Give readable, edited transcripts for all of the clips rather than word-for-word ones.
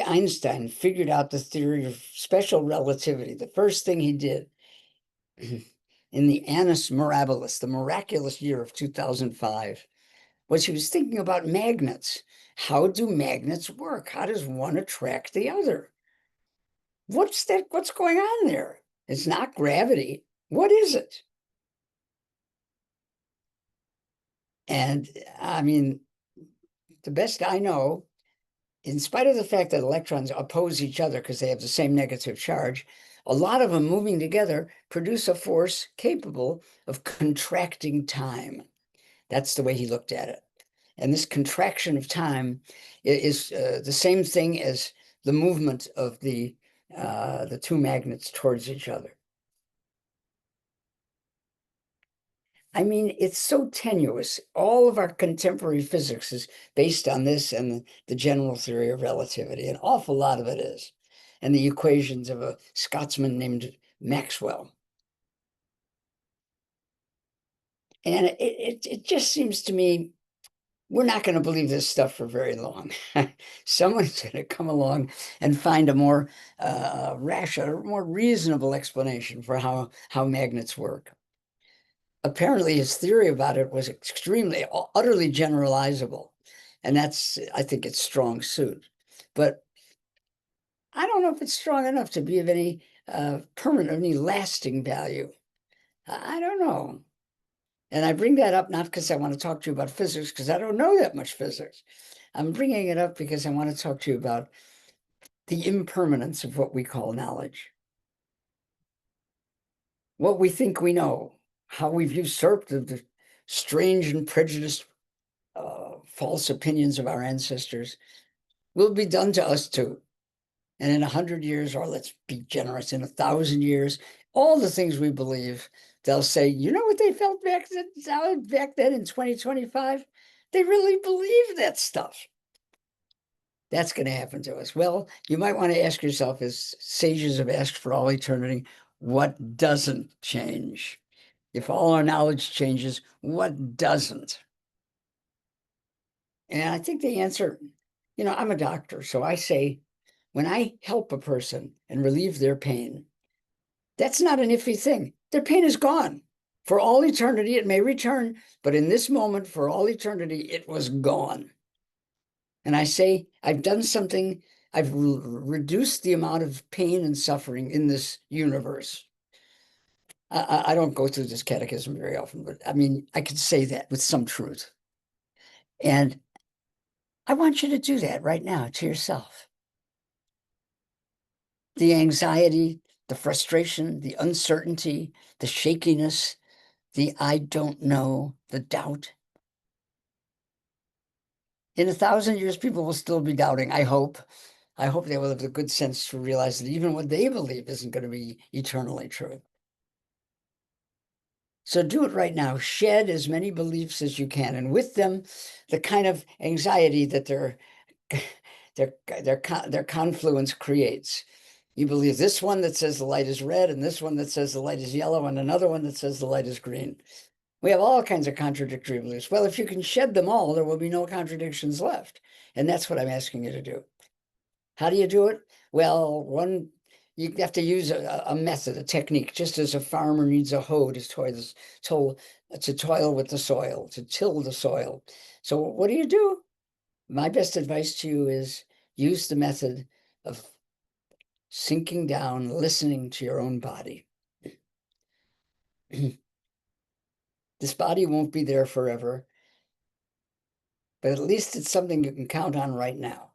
Einstein figured out the theory of special relativity, the first thing he did in the annus mirabilis, the miraculous year of 2005, was he was thinking about magnets. How do magnets work? How does one attract the other? What's that? What's going on there? It's not gravity. What is it? And I mean, the best I know, in spite of the fact that electrons oppose each other because they have the same negative charge, a lot of them moving together produce a force capable of contracting time. That's the way he looked at it. And this contraction of time is the same thing as the movement of the two magnets towards each other. I mean, it's so tenuous. All of our contemporary physics is based on this and the general theory of relativity. An awful lot of it is. And the equations of a Scotsman named Maxwell. And it just seems to me we're not going to believe this stuff for very long. Someone's going to come along and find a more rational, more reasonable explanation for how magnets work. Apparently, his theory about it was extremely, utterly generalizable, and that's, I think, its strong suit. But I don't know if it's strong enough to be of any permanent, any lasting value. I don't know. And I bring that up not because I want to talk to you about physics, because I don't know that much physics. I'm bringing it up because I want to talk to you about the impermanence of what we call knowledge. What we think we know, how we've usurped the strange and prejudiced false opinions of our ancestors will be done to us too. And in 100 years, or let's be generous, in 1,000 years, all the things we believe, they'll say, you know what they felt back then in 2025? They really believed that stuff. That's going to happen to us. Well, you might want to ask yourself, as sages have asked for all eternity, what doesn't change? If all our knowledge changes, what doesn't? And I think the answer, I'm a doctor, so I say, when I help a person and relieve their pain, that's not an iffy thing. Their pain is gone. For all eternity, it may return, but in this moment, for all eternity, it was gone. And I say, I've done something, I've reduced the amount of pain and suffering in this universe. I don't go through this catechism very often, but I mean, I can say that with some truth. And I want you to do that right now to yourself. The anxiety, the frustration, the uncertainty, the shakiness, the I don't know, the doubt. In 1,000 years, people will still be doubting, I hope. I hope they will have the good sense to realize that even what they believe isn't going to be eternally true. So do it right now. Shed as many beliefs as you can, and with them, the kind of anxiety that their confluence creates. You believe this one that says the light is red, and this one that says the light is yellow, and another one that says the light is green. We have all kinds of contradictory beliefs. Well, if you can shed them all, there will be no contradictions left. And that's what I'm asking you to do. How do you do it? Well, you have to use a method, a technique, just as a farmer needs a hoe to toil with the soil, to till the soil. So what do? My best advice to you is use the method of sinking down, listening to your own body. This body won't be there forever, but at least it's something you can count on right now.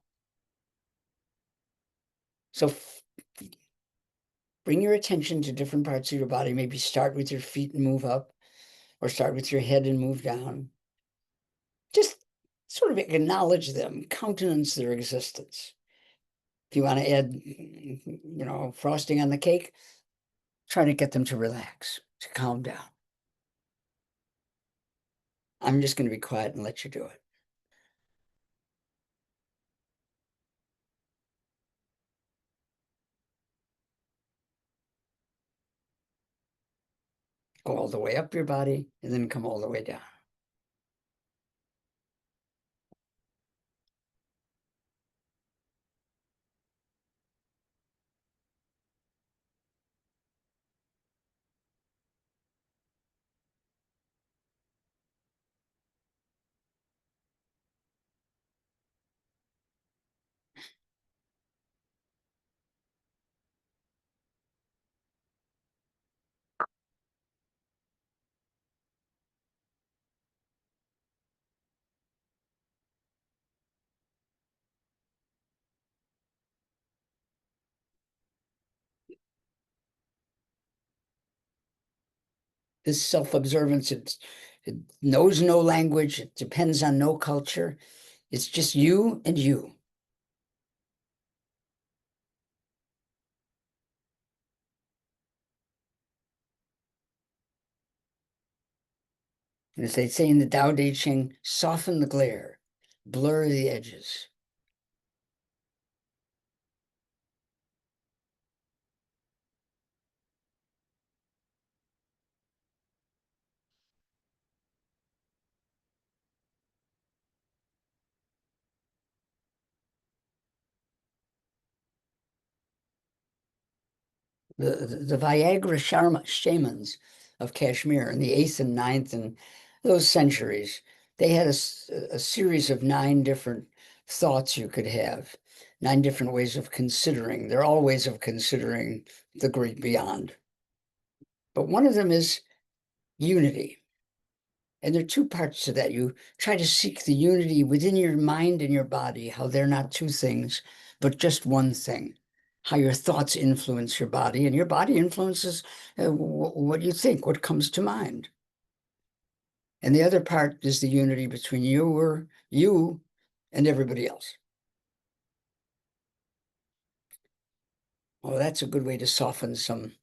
So bring your attention to different parts of your body. Maybe start with your feet and move up, or start with your head and move down. Just sort of acknowledge them, countenance their existence. If you want to add, frosting on the cake, try to get them to relax, to calm down. I'm just going to be quiet and let you do it. Go all the way up your body and then come all the way down. This self-observance, it knows no language, it depends on no culture. It's just you and you. And as they say in the Tao Te Ching, soften the glare, blur the edges. The Viagra shamans of Kashmir in the 8th and 9th and those centuries, they had a series of 9 different thoughts you could have, 9 different ways of considering. They're all ways of considering the great beyond. But one of them is unity. And there are 2 parts to that. You try to seek the unity within your mind and your body, how they're not 2 things, but just one thing. How your thoughts influence your body, and your body influences what you think, what comes to mind. And the other part is the unity between you and everybody else. Well, that's a good way to soften some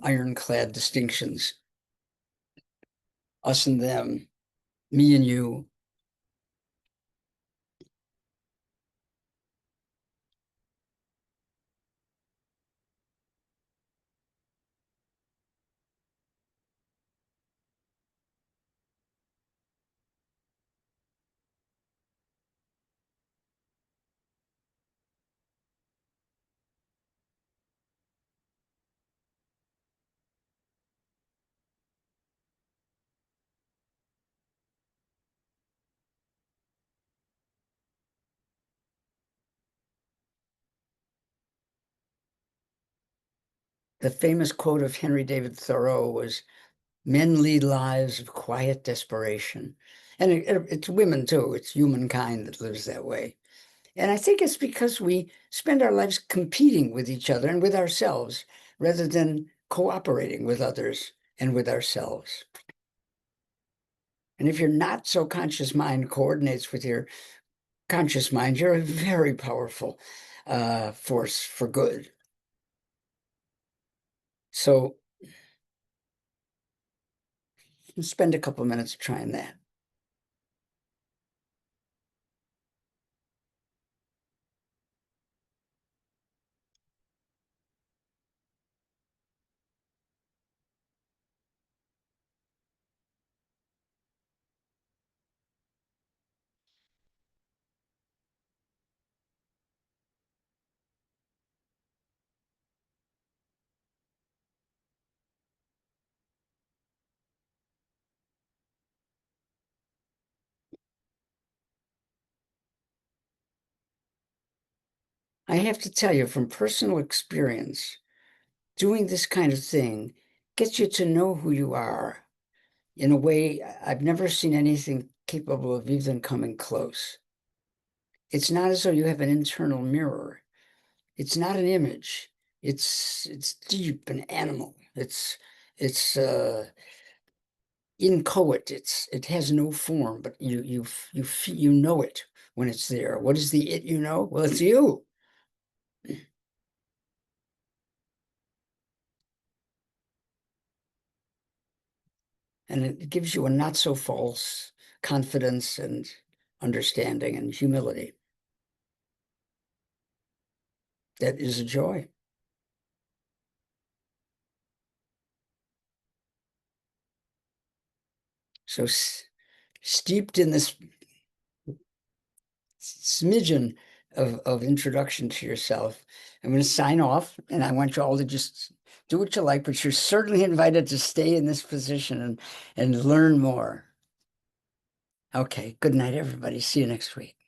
ironclad distinctions. Us and them, me and you. The famous quote of Henry David Thoreau was, men lead lives of quiet desperation. And it's women too. It's humankind that lives that way. And I think it's because we spend our lives competing with each other and with ourselves rather than cooperating with others and with ourselves. And if your not so conscious mind coordinates with your conscious mind, you're a very powerful force for good. So spend a couple of minutes trying that. I have to tell you from personal experience, doing this kind of thing gets you to know who you are in a way I've never seen anything capable of even coming close. It's not as though you have an internal mirror. It's not an image. It's deep and animal. It's inchoate. It has no form, but you know it when it's there. What is the it you know? Well, it's you. And it gives you a not so false confidence and understanding and humility. That is a joy. So steeped in this smidgen of introduction to yourself, I'm going to sign off, and I want you all to just do what you like, but you're certainly invited to stay in this position and learn more. Okay, good night, everybody. See you next week.